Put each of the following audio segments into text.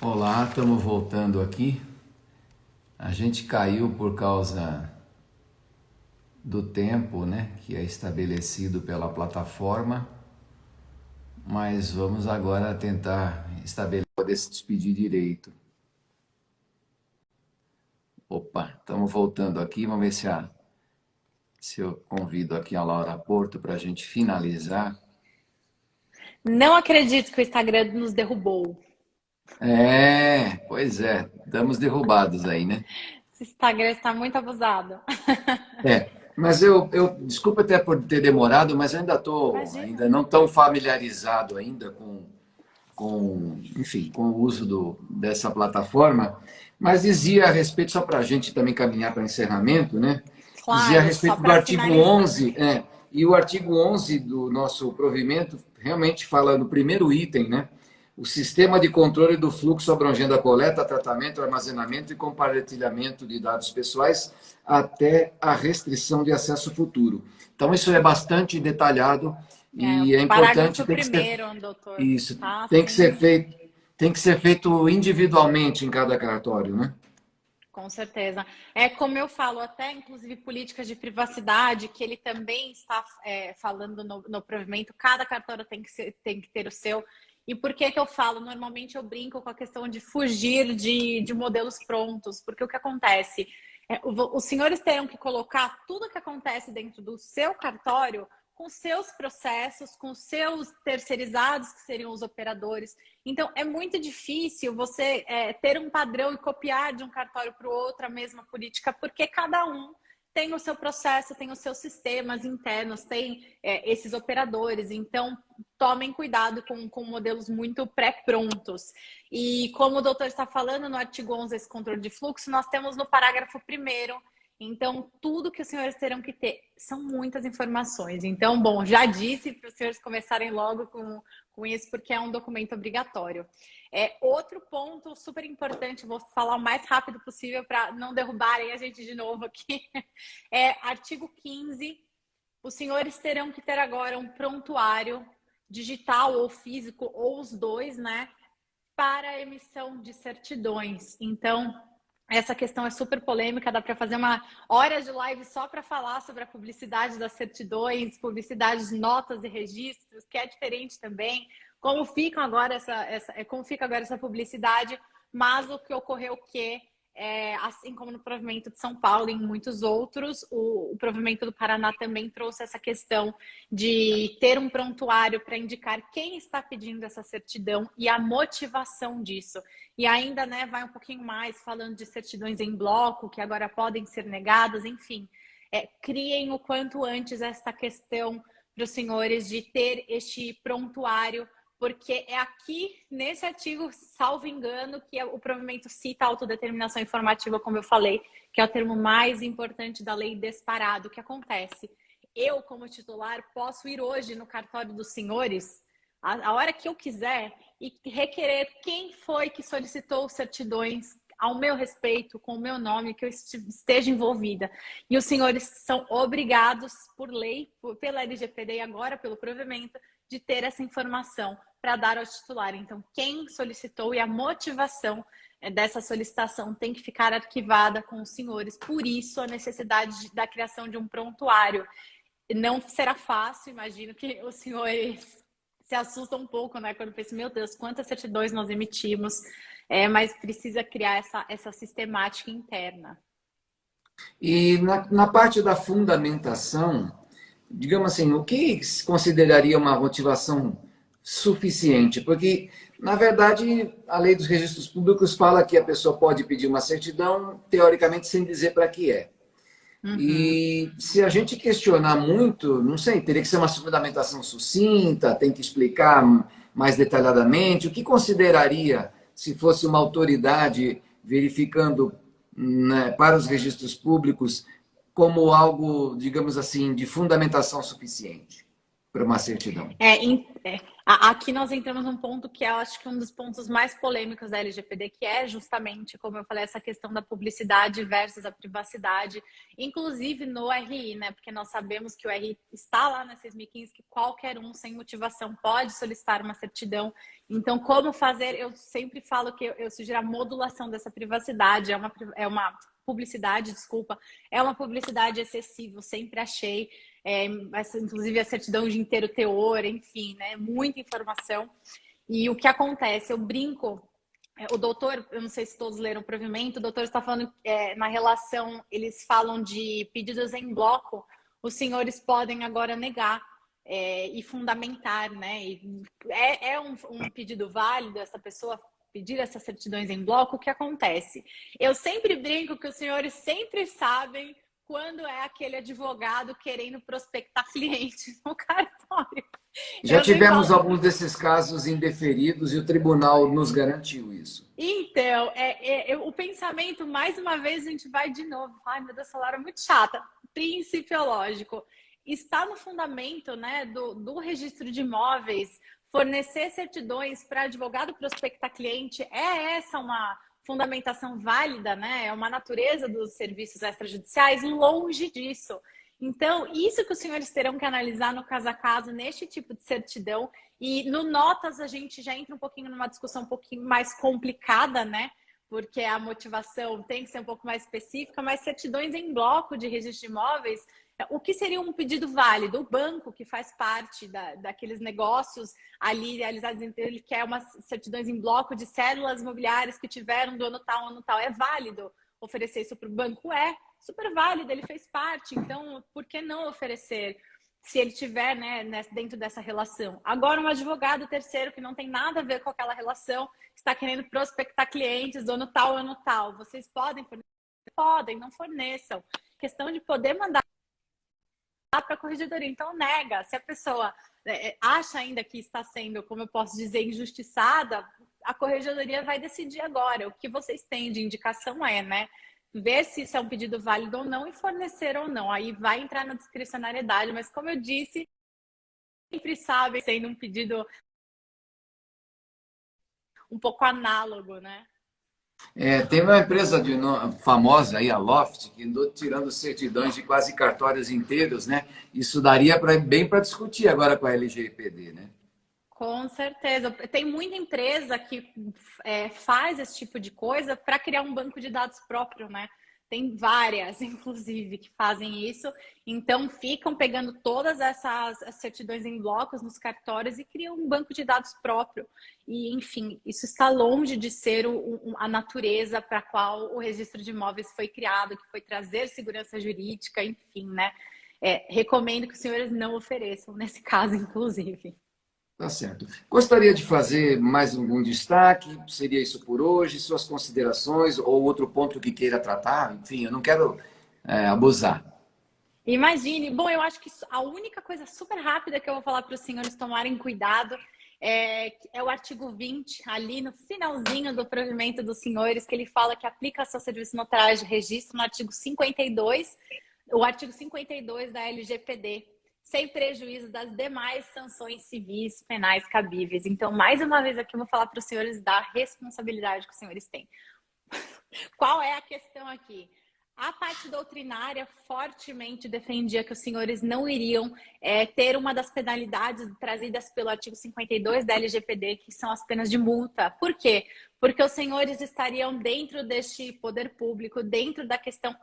Olá, estamos voltando aqui. A gente caiu por causa do tempo, né, que é estabelecido pela plataforma, mas vamos agora tentar estabelecer, poder se despedir direito. Opa, estamos voltando aqui, vamos ver se eu convido aqui a Laura Porto para a gente finalizar. Não acredito que o Instagram nos derrubou. Pois é, estamos derrubados aí, né? Esse Instagram está muito abusado. Mas desculpa até por ter demorado, mas eu Imagina. ainda não tão familiarizado ainda enfim, com o uso dessa plataforma, mas dizia a respeito, só para a gente também caminhar para o encerramento, né? Dizia a Claro, só respeito do para artigo finalizar. 11, e o artigo 11 do nosso provimento realmente fala no primeiro item, né? O sistema de controle do fluxo abrangendo a coleta, tratamento, armazenamento e compartilhamento de dados pessoais até a restrição de acesso futuro. Então, isso é bastante detalhado É, o e é importante, parágrafo tem que ser primeiro, doutor. isso, Tá assim, tem que ser feito individualmente em cada cartório, né? com certeza. É como eu falo, até inclusive políticas de privacidade, que ele também está falando no provimento, cada cartório tem que ter o seu. E por que que eu falo? Normalmente eu brinco com a questão de fugir de modelos prontos, porque o que acontece? Os senhores terão que colocar tudo o que acontece dentro do seu cartório com seus processos, com seus terceirizados, que seriam os operadores. Então, é muito difícil você ter um padrão e copiar de um cartório para o outro a mesma política, porque cada um tem o seu processo, tem os seus sistemas internos, tem esses operadores. Então, tomem cuidado com modelos muito pré-prontos. E como o doutor está falando no artigo 11, esse controle de fluxo, nós temos no parágrafo primeiro. Então, tudo que os senhores terão que ter são muitas informações. Então, bom, já disse para os senhores começarem logo com isso, porque é um documento obrigatório. Outro ponto super importante, vou falar o mais rápido possível para não derrubarem a gente de novo aqui, artigo 15. Os senhores terão que ter agora um prontuário digital ou físico, ou os dois, né? Para a emissão de certidões. Então, essa questão é super polêmica, dá para fazer uma hora de live só para falar sobre a publicidade das certidões, publicidade de notas e registros, que é diferente também, como ficam agora como fica agora essa publicidade, mas o que ocorreu que assim como no provimento de São Paulo e em muitos outros, o provimento do Paraná também trouxe essa questão de ter um prontuário para indicar quem está pedindo essa certidão e a motivação disso. E ainda, né, vai um pouquinho mais falando de certidões em bloco, que agora podem ser negadas, enfim. Criem o quanto antes esta questão para os senhores de ter este prontuário, porque é aqui, nesse artigo, salvo engano, que o provimento cita a autodeterminação informativa, como eu falei, que é o termo mais importante da lei disparado. O que acontece? Eu, como titular, posso ir hoje no cartório dos senhores, a hora que eu quiser, e requerer quem foi que solicitou certidões ao meu respeito, com o meu nome, que eu esteja envolvida. E os senhores são obrigados, por lei, pela LGPD e agora pelo provimento, de ter essa informação para dar ao titular. Então, quem solicitou e a motivação dessa solicitação tem que ficar arquivada com os senhores. Por isso, a necessidade da criação de um prontuário. Não será fácil, imagino que os senhores se assustam um pouco, né? Quando pensam, meu Deus, quantas certidões nós emitimos, mas precisa criar essa sistemática interna. E na parte da fundamentação, digamos assim, o que se consideraria uma motivação suficiente? Porque, na verdade, a lei dos registros públicos fala que a pessoa pode pedir uma certidão, teoricamente, sem dizer para que é. Uhum. E se a gente questionar muito, não sei, teria que ser uma fundamentação sucinta, tem que explicar mais detalhadamente o que consideraria se fosse uma autoridade verificando, né, para os registros públicos como algo, digamos assim, de fundamentação suficiente para uma certidão. Aqui nós entramos num ponto que eu acho que é um dos pontos mais polêmicos da LGPD, que é justamente, como eu falei, essa questão da publicidade versus a privacidade, inclusive no RI, né? Porque nós sabemos que o RI está lá na 6.015, que qualquer um sem motivação pode solicitar uma certidão. Então, como fazer? Eu sempre falo que eu sugiro a modulação dessa privacidade, é uma publicidade, desculpa, é uma publicidade excessiva, sempre achei. Inclusive a certidão de inteiro teor, enfim, né? Muita informação. E o que acontece? Eu brinco, o doutor, eu não sei se todos leram o provimento, o doutor está falando na relação, eles falam de pedidos em bloco, os senhores podem agora negar e fundamentar, né? E um pedido válido, essa pessoa pedir essas certidões em bloco, o que acontece? Eu sempre brinco que os senhores sempre sabem quando é aquele advogado querendo prospectar clientes no cartório. Já tivemos alguns desses casos indeferidos e o tribunal nos garantiu isso. Então, o pensamento, mais uma vez, a gente vai de novo. Ai, meu Deus, essa palavra é muito chata. Principiológico. Está no fundamento, né, do registro de imóveis, fornecer certidões para advogado prospectar cliente. É essa uma fundamentação válida, né? É uma natureza dos serviços extrajudiciais, longe disso. Então, isso que os senhores terão que analisar no caso a caso, neste tipo de certidão. E no notas a gente já entra um pouquinho numa discussão um pouquinho mais complicada, né? Porque a motivação tem que ser um pouco mais específica, mas certidões em bloco de registro de imóveis, o que seria um pedido válido? O banco, que faz parte daqueles negócios ali realizados, ele quer umas certidões em bloco de cédulas imobiliárias que tiveram do ano tal, é válido oferecer isso para o banco? É super válido, ele fez parte, então por que não oferecer se ele tiver, né, dentro dessa relação? Agora, um advogado terceiro que não tem nada a ver com aquela relação, está querendo prospectar clientes do ano tal, vocês podem fornecer? Podem, não forneçam. Questão de poder mandar para a corregedoria. Então, nega. Se a pessoa acha ainda que está sendo, como eu posso dizer, injustiçada, a corregedoria vai decidir agora. O que vocês têm de indicação né? Ver se isso é um pedido válido ou não e fornecer ou não. Aí vai entrar na discricionariedade, mas como eu disse, sempre sabe sendo um pedido um pouco análogo, né? Tem uma empresa famosa aí, a Loft, que andou tirando certidões de quase cartórios inteiros, né? Isso daria bem para discutir agora com a LGPD, né? Com certeza. Tem muita empresa que faz esse tipo de coisa para criar um banco de dados próprio, né? Tem várias, inclusive, que fazem isso. Então, ficam pegando todas essas certidões em blocos nos cartórios e criam um banco de dados próprio. E, enfim, isso está longe de ser a natureza para a qual o registro de imóveis foi criado, que foi trazer segurança jurídica, enfim, né? Recomendo que os senhores não ofereçam, nesse caso, inclusive. Tá certo. Gostaria de fazer mais algum destaque? Seria isso por hoje? Suas considerações ou outro ponto que queira tratar? Enfim, eu não quero abusar. Imagine. Bom, eu acho que a única coisa super rápida que eu vou falar para os senhores tomarem cuidado é o artigo 20, ali no finalzinho do provimento dos senhores, que ele fala que aplica seu serviço notário de registro no artigo 52, o artigo 52 da LGPD, sem prejuízo das demais sanções civis, penais cabíveis. Então, mais uma vez aqui, eu vou falar para os senhores da responsabilidade que os senhores têm. Qual é a questão aqui? A parte doutrinária fortemente defendia que os senhores não iriam ter uma das penalidades trazidas pelo artigo 52 da LGPD, que são as penas de multa. Por quê? Porque os senhores estariam dentro deste poder público, dentro da questão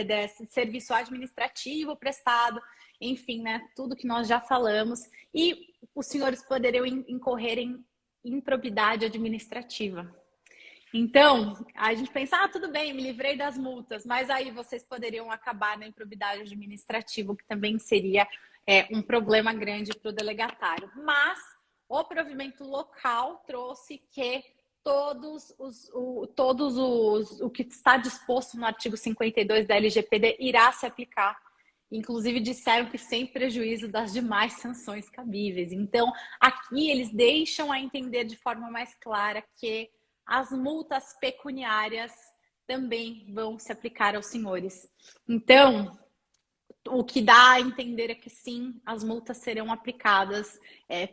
desse serviço administrativo prestado, enfim, né, tudo que nós já falamos, e os senhores poderiam incorrer em improbidade administrativa. Então, a gente pensa, tudo bem, me livrei das multas, mas aí vocês poderiam acabar na improbidade administrativa, que também seria um problema grande para o delegatário. Mas o provimento local trouxe que o que está disposto no artigo 52 da LGPD irá se aplicar. Inclusive disseram que sem prejuízo das demais sanções cabíveis. Então, aqui eles deixam a entender de forma mais clara que as multas pecuniárias também vão se aplicar aos senhores. Então, o que dá a entender é que sim, as multas serão aplicadas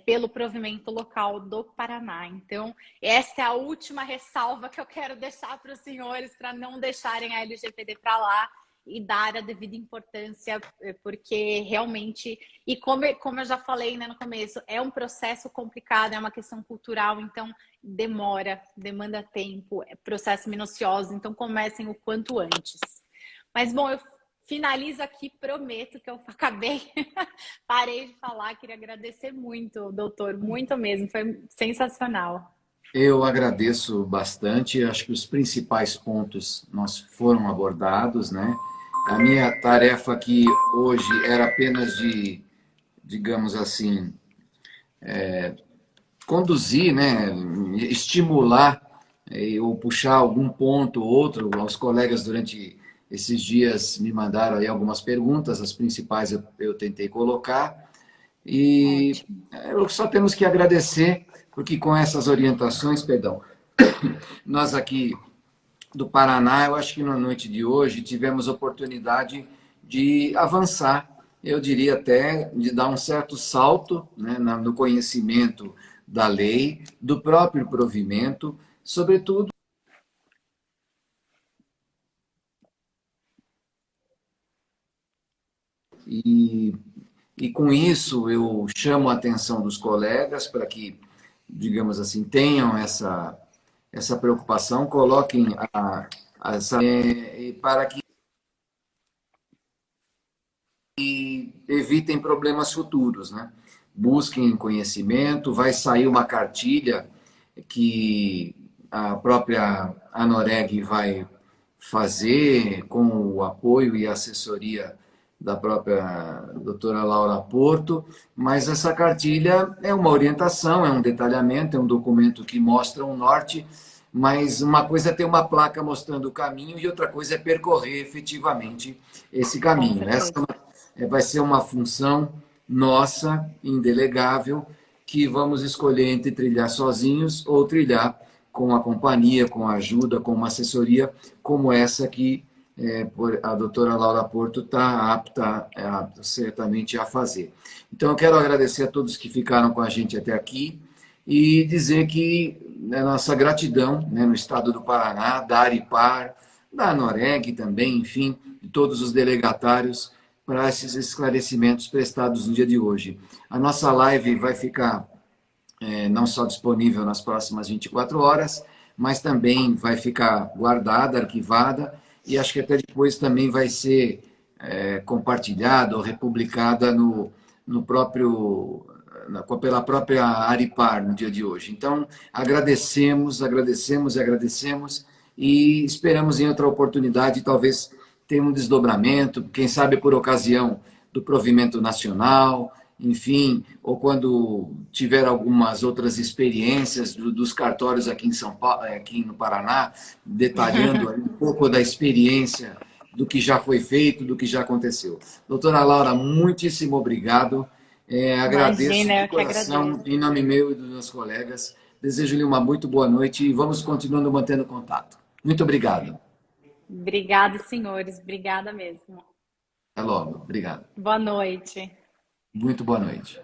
pelo provimento local do Paraná. Então, essa é a última ressalva que eu quero deixar para os senhores, para não deixarem a LGPD para lá e dar a devida importância, porque realmente, e como eu já falei, né, no começo, é um processo complicado, é uma questão cultural, então demanda tempo, é processo minucioso, então comecem o quanto antes. Mas, bom, eu finalizo aqui, prometo que eu acabei, parei de falar, queria agradecer muito, doutor, muito mesmo, foi sensacional. Eu agradeço bastante, acho que os principais pontos nós foram abordados, né? A minha tarefa aqui hoje era apenas de, digamos assim, conduzir, né? Estimular ou puxar algum ponto ou outro. Os colegas durante esses dias me mandaram aí algumas perguntas, as principais eu tentei colocar. E Ótimo. só temos que agradecer, porque com essas orientações, perdão, nós aqui do Paraná, eu acho que na noite de hoje tivemos oportunidade de avançar, eu diria até de dar um certo salto, né, no conhecimento da lei, do próprio provimento, sobretudo. E, e com isso eu chamo a atenção dos colegas para que, digamos assim, tenham essa preocupação, coloquem para que evitem problemas futuros, né? Busquem conhecimento, vai sair uma cartilha que a própria Anoreg vai fazer com o apoio e assessoria da própria doutora Laura Porto, mas essa cartilha é uma orientação, é um detalhamento, é um documento que mostra um norte, mas uma coisa é ter uma placa mostrando o caminho e outra coisa é percorrer efetivamente esse Com caminho. Essa certeza. vai ser uma função nossa, indelegável, que vamos escolher entre trilhar sozinhos ou trilhar com a companhia, com a ajuda, com uma assessoria como essa que a doutora Laura Porto está apta, certamente a fazer. Então, eu quero agradecer a todos que ficaram com a gente até aqui e dizer que a nossa gratidão, né, no estado do Paraná, da Aripar, da Anoreg também, enfim, de todos os delegatários, para esses esclarecimentos prestados no dia de hoje. A nossa live vai ficar não só disponível nas próximas 24 horas, mas também vai ficar guardada, arquivada, e acho que até depois também vai ser compartilhada ou republicada no próprio, pela própria Aripar no dia de hoje. Então, agradecemos, agradecemos e agradecemos, e esperamos em outra oportunidade, talvez tenha um desdobramento, quem sabe por ocasião do provimento nacional, enfim, ou quando tiver algumas outras experiências dos cartórios aqui em São Paulo, aqui no Paraná, detalhando um pouco da experiência do que já foi feito, do que já aconteceu. Doutora Laura, muitíssimo obrigado. Agradeço Imagina, de eu que coração, agradeço. em nome meu e dos meus colegas. Desejo-lhe uma muito boa noite e vamos continuando mantendo contato. Muito obrigado. Obrigada, senhores. Obrigada mesmo. Até logo. Obrigado. Boa noite. Muito boa noite.